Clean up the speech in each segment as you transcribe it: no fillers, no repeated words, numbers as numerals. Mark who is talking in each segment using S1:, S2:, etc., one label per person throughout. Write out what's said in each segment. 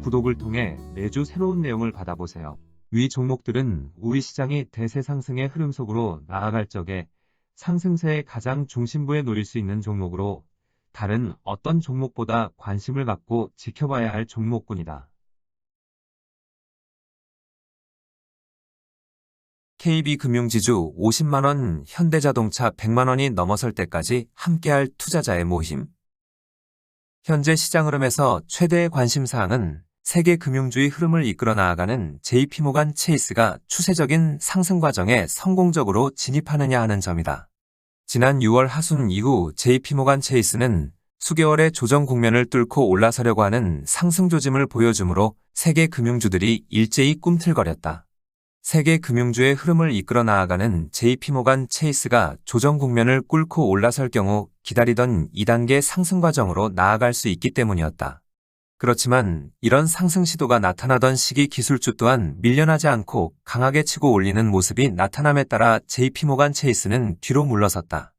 S1: 구독을 통해 매주 새로운 내용을 받아보세요. 위 종목들은 우리 시장이 대세 상승의 흐름 속으로 나아갈 적에 상승세의 가장 중심부에 놓일 수 있는 종목으로 다른 어떤 종목보다 관심을 갖고 지켜봐야 할 종목군이다. KB금융지주 50만원, 현대자동차 100만원이 넘어설 때까지 함께할 투자자의 모임. 현재 시장 흐름에서 최대의 관심사항은 세계 금융주의 흐름을 이끌어 나아가는 JP모간 체이스가 추세적인 상승 과정에 성공적으로 진입하느냐 하는 점이다. 지난 6월 하순 이후 JP모간 체이스는 수개월의 조정 국면을 뚫고 올라서려고 하는 상승 조짐을 보여주므로 세계 금융주들이 일제히 꿈틀거렸다. 세계 금융주의 흐름을 이끌어 나아가는 JP모간 체이스가 조정 국면을 뚫고 올라설 경우 기다리던 2단계 상승 과정으로 나아갈 수 있기 때문이었다. 그렇지만 이런 상승 시도가 나타나던 시기 기술주 또한 밀려나지 않고 강하게 치고 올리는 모습이 나타남에 따라 JP모간 체이스는 뒤로 물러섰다.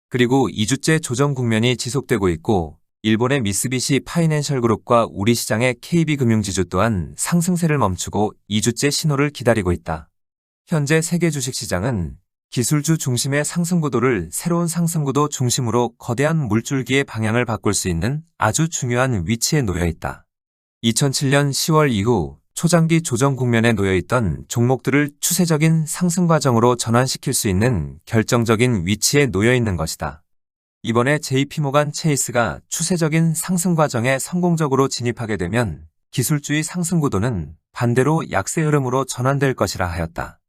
S1: 그리고 2주째 조정 국면이 지속되고 있고 일본의 미쓰비시 파이낸셜 그룹과 우리 시장의 KB금융지주 또한 상승세를 멈추고 2주째 신호를 기다리고 있다. 현재 세계 주식시장은 기술주 중심의 상승구도를 새로운 상승구도 중심으로 거대한 물줄기의 방향을 바꿀 수 있는 아주 중요한 위치에 놓여 있다. 2007년 10월 이후 초장기 조정 국면에 놓여 있던 종목들을 추세적인 상승 과정으로 전환시킬 수 있는 결정적인 위치에 놓여 있는 것이다. 이번에 JP모간 체이스가 추세적인 상승 과정에 성공적으로 진입하게 되면 기술주의 상승 구도는 반대로 약세 흐름으로 전환될 것이라 하였다.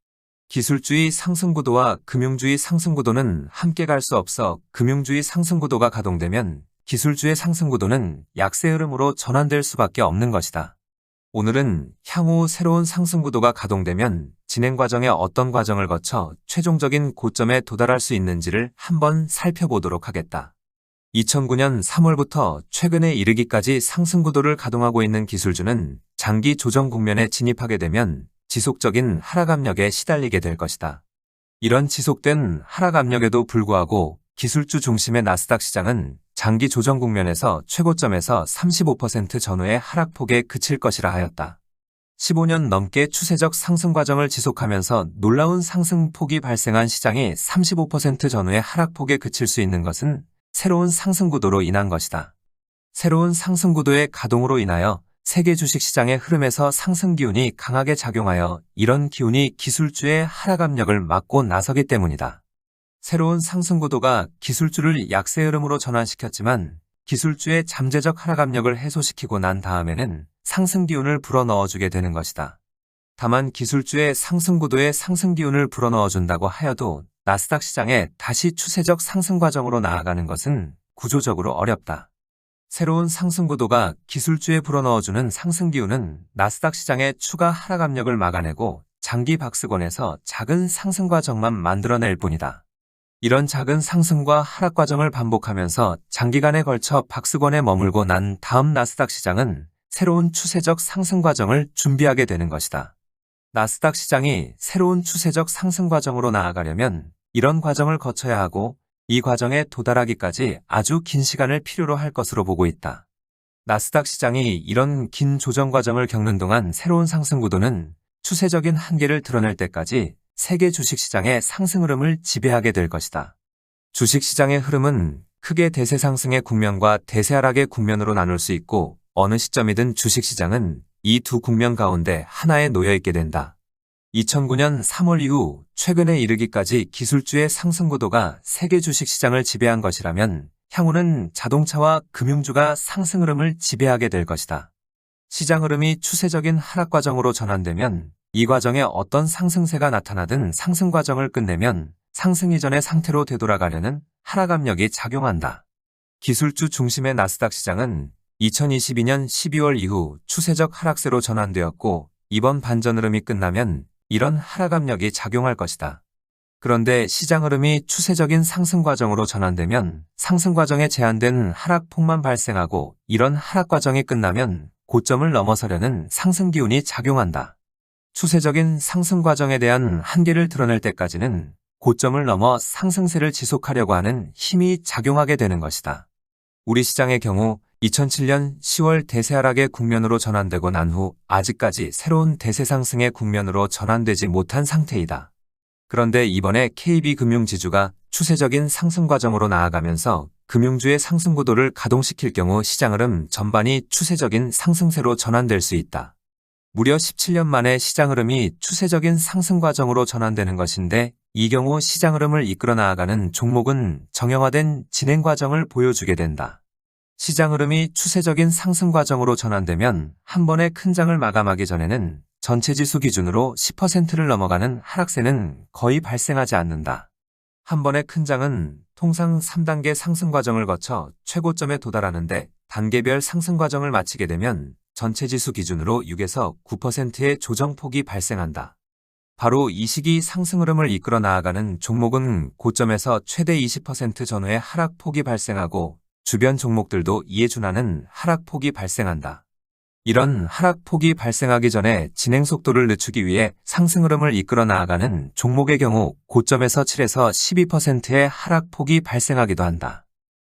S1: 기술주의 상승 구도와 금융주의 상승 구도는 함께 갈 수 없어 금융주의 상승 구도가 가동되면 기술주의 상승 구도는 약세 흐름으로 전환될 수밖에 없는 것이다. 오늘은 향후 새로운 상승 구도가 가동되면 진행 과정에 어떤 과정을 거쳐 최종적인 고점에 도달할 수 있는지를 한번 살펴보도록 하겠다. 2009년 3월부터 최근에 이르기까지 상승 구도를 가동하고 있는 기술주는 장기 조정 국면에 진입하게 되면 지속적인 하락 압력에 시달리게 될 것이다. 이런 지속된 하락 압력에도 불구하고 기술주 중심의 나스닥 시장은 장기 조정 국면에서 최고점에서 35% 전후의 하락폭에 그칠 것이라 하였다. 15년 넘게 추세적 상승 과정을 지속하면서 놀라운 상승폭이 발생한 시장이 35% 전후의 하락폭에 그칠 수 있는 것은 새로운 상승 구도로 인한 것이다. 새로운 상승 구도의 가동으로 인하여 세계 주식시장의 흐름에서 상승 기운이 강하게 작용하여 이런 기운이 기술주의 하락 압력을 막고 나서기 때문이다. 새로운 상승 구도가 기술주를 약세 흐름으로 전환시켰지만 기술주의 잠재적 하락 압력을 해소시키고 난 다음에는 상승 기운을 불어넣어주게 되는 것이다. 다만 기술주의 상승 구도에 상승 기운을 불어넣어준다고 하여도 나스닥 시장에 다시 추세적 상승 과정으로 나아가는 것은 구조적으로 어렵다. 새로운 상승 구도가 기술주에 불어넣어주는 상승 기운은 나스닥 시장의 추가 하락 압력을 막아내고 장기 박스권에서 작은 상승 과정만 만들어낼 뿐이다. 이런 작은 상승과 하락 과정을 반복하면서 장기간에 걸쳐 박스권에 머물고 난 다음 나스닥 시장은 새로운 추세적 상승 과정을 준비하게 되는 것이다. 나스닥 시장이 새로운 추세적 상승 과정으로 나아가려면 이런 과정을 거쳐야 하고 이 과정에 도달하기까지 아주 긴 시간을 필요로 할 것으로 보고 있다. 나스닥 시장이 이런 긴 조정 과정을 겪는 동안 새로운 상승 구도는 추세적인 한계를 드러낼 때까지 세계 주식시장의 상승 흐름을 지배하게 될 것이다. 주식시장의 흐름은 크게 대세 상승의 국면과 대세 하락의 국면으로 나눌 수 있고 어느 시점이든 주식시장은 이 두 국면 가운데 하나에 놓여 있게 된다. 2009년 3월 이후 최근에 이르기까지 기술주의 상승 구도가 세계 주식시장을 지배한 것이라면 향후는 자동차와 금융주가 상승 흐름을 지배하게 될 것이다. 시장 흐름이 추세적인 하락 과정으로 전환되면 이 과정에 어떤 상승세가 나타나든 상승 과정을 끝내면 상승 이전의 상태로 되돌아가려는 하락 압력이 작용한다. 기술주 중심의 나스닥 시장은 2022년 12월 이후 추세적 하락세로 전환되었고 이번 반전 흐름이 끝나면 이런 하락 압력이 작용할 것이다. 그런데 시장 흐름이 추세적인 상승 과정으로 전환되면 상승 과정에 제한된 하락폭만 발생하고 이런 하락 과정이 끝나면 고점을 넘어서려는 상승 기운이 작용한다. 추세적인 상승 과정에 대한 한계를 드러낼 때까지는 고점을 넘어 상승세를 지속하려고 하는 힘이 작용하게 되는 것이다. 우리 시장의 경우 2007년 10월 대세 하락의 국면으로 전환되고 난 후 아직까지 새로운 대세 상승의 국면으로 전환되지 못한 상태이다. 그런데 이번에 KB금융지주가 추세적인 상승 과정으로 나아가면서 금융주의 상승 구도를 가동시킬 경우 시장 흐름 전반이 추세적인 상승세로 전환될 수 있다. 무려 17년 만에 시장 흐름이 추세적인 상승 과정으로 전환되는 것인데 이 경우 시장 흐름을 이끌어 나아가는 종목은 정형화된 진행 과정을 보여주게 된다. 시장 흐름이 추세적인 상승 과정으로 전환되면 한 번의 큰 장을 마감하기 전에는 전체 지수 기준으로 10%를 넘어가는 하락세는 거의 발생하지 않는다. 한 번의 큰 장은 통상 3단계 상승 과정을 거쳐 최고점에 도달하는데 단계별 상승 과정을 마치게 되면 전체 지수 기준으로 6에서 9%의 조정폭이 발생한다. 바로 이 시기 상승 흐름을 이끌어 나아가는 종목은 고점에서 최대 20% 전후의 하락폭이 발생하고 주변 종목들도 이에 준하는 하락폭이 발생한다. 이런 하락폭이 발생하기 전에 진행 속도를 늦추기 위해 상승 흐름을 이끌어 나아가는 종목의 경우 고점에서 7에서 12%의 하락폭이 발생하기도 한다.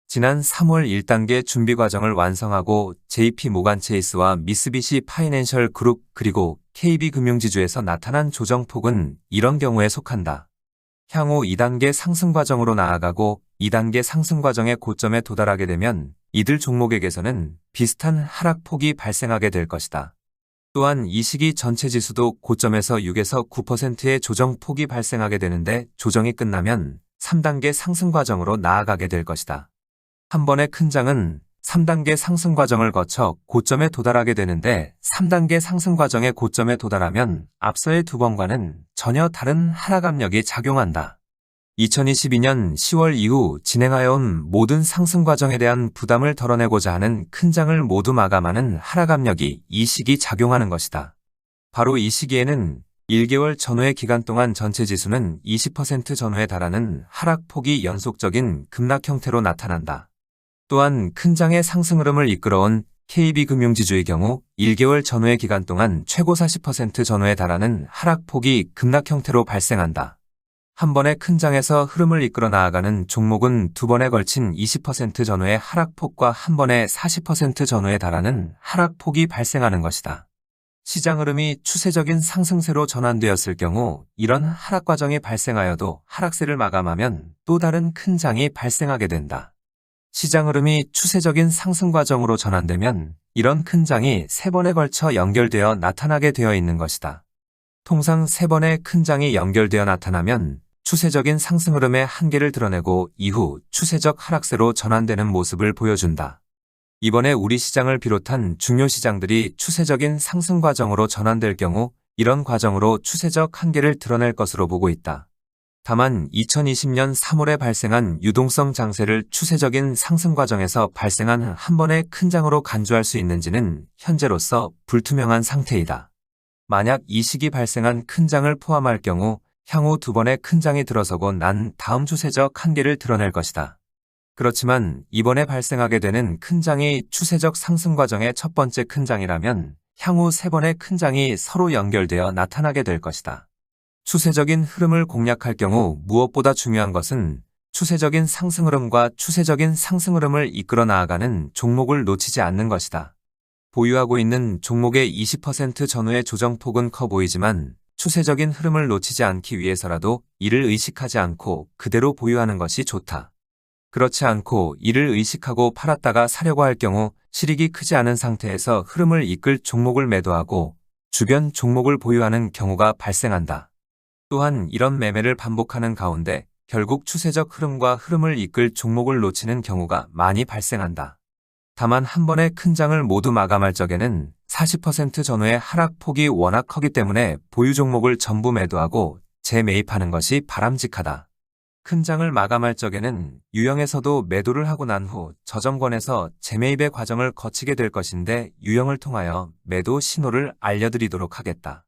S1: 지난 3월 1단계 준비 과정을 완성하고 JP 모간 체이스와 미쓰비시 파이낸셜 그룹 그리고 KB금융지주에서 나타난 조정폭은 이런 경우에 속한다. 향후 2단계 상승 과정으로 나아가고 2단계 상승 과정의 고점에 도달하게 되면 이들 종목에게서는 비슷한 하락폭이 발생하게 될 것이다. 또한 이 시기 전체 지수도 고점에서 6에서 9%의 조정폭이 발생하게 되는데 조정이 끝나면 3단계 상승 과정으로 나아가게 될 것이다. 한 번의 큰 장은 3단계 상승 과정을 거쳐 고점에 도달하게 되는데 3단계 상승 과정의 고점에 도달하면 앞서의 두 번과는 전혀 다른 하락 압력이 작용한다. 2022년 10월 이후 진행하여 온 모든 상승 과정에 대한 부담을 덜어내고자 하는 큰 장을 모두 마감하는 하락 압력이 이 시기 작용하는 것이다. 바로 이 시기에는 1개월 전후의 기간 동안 전체 지수는 20% 전후에 달하는 하락폭이 연속적인 급락 형태로 나타난다. 또한 큰 장의 상승 흐름을 이끌어온 KB금융지주의 경우 1개월 전후의 기간 동안 최고 40% 전후에 달하는 하락폭이 급락 형태로 발생한다. 한 번의 큰 장에서 흐름을 이끌어 나아가는 종목은 두 번에 걸친 20% 전후의 하락폭과 한 번에 40% 전후에 달하는 하락폭이 발생하는 것이다. 시장 흐름이 추세적인 상승세로 전환되었을 경우 이런 하락 과정이 발생하여도 하락세를 마감하면 또 다른 큰 장이 발생하게 된다. 시장 흐름이 추세적인 상승 과정으로 전환되면 이런 큰 장이 3번에 걸쳐 연결되어 나타나게 되어 있는 것이다. 통상 3번의 큰 장이 연결되어 나타나면 추세적인 상승 흐름의 한계를 드러내고 이후 추세적 하락세로 전환되는 모습을 보여준다. 이번에 우리 시장을 비롯한 중요 시장들이 추세적인 상승 과정으로 전환될 경우 이런 과정으로 추세적 한계를 드러낼 것으로 보고 있다. 다만 2020년 3월에 발생한 유동성 장세를 추세적인 상승 과정에서 발생한 한 번의 큰 장으로 간주할 수 있는지는 현재로서 불투명한 상태이다. 만약 이 시기 발생한 큰 장을 포함할 경우 향후 두 번의 큰 장이 들어서고 난 다음 추세적 한계를 드러낼 것이다. 그렇지만 이번에 발생하게 되는 큰 장이 추세적 상승 과정의 첫 번째 큰 장이라면 향후 3번의 큰 장이 서로 연결되어 나타나게 될 것이다. 추세적인 흐름을 공략할 경우 무엇보다 중요한 것은 추세적인 상승 흐름과 추세적인 상승 흐름을 이끌어 나아가는 종목을 놓치지 않는 것이다. 보유하고 있는 종목의 20% 전후의 조정폭은 커 보이지만 추세적인 흐름을 놓치지 않기 위해서라도 이를 의식하지 않고 그대로 보유하는 것이 좋다. 그렇지 않고 이를 의식하고 팔았다가 사려고 할 경우 실익이 크지 않은 상태에서 흐름을 이끌 종목을 매도하고 주변 종목을 보유하는 경우가 발생한다. 또한 이런 매매를 반복하는 가운데 결국 추세적 흐름과 흐름을 이끌 종목을 놓치는 경우가 많이 발생한다. 다만 한 번의 큰 장을 모두 마감할 적에는 40% 전후의 하락폭이 워낙 크기 때문에 보유 종목을 전부 매도하고 재매입하는 것이 바람직하다. 큰 장을 마감할 적에는 유형에서도 매도를 하고 난 후 저점권에서 재매입의 과정을 거치게 될 것인데 유형을 통하여 매도 신호를 알려드리도록 하겠다.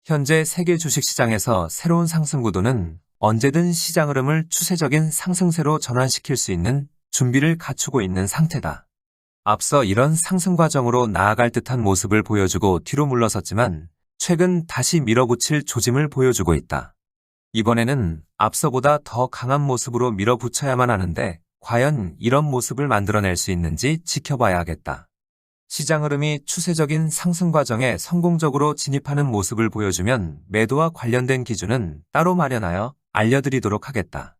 S1: 현재 세계 주식시장에서 새로운 상승 구도는 언제든 시장 흐름을 추세적인 상승세로 전환시킬 수 있는 준비를 갖추고 있는 상태다. 앞서 이런 상승 과정으로 나아갈 듯한 모습을 보여주고 뒤로 물러섰지만 최근 다시 밀어붙일 조짐을 보여주고 있다. 이번에는 앞서보다 더 강한 모습으로 밀어붙여야만 하는데 과연 이런 모습을 만들어낼 수 있는지 지켜봐야 하겠다. 시장 흐름이 추세적인 상승 과정에 성공적으로 진입하는 모습을 보여주면 매도와 관련된 기준은 따로 마련하여 알려드리도록 하겠다.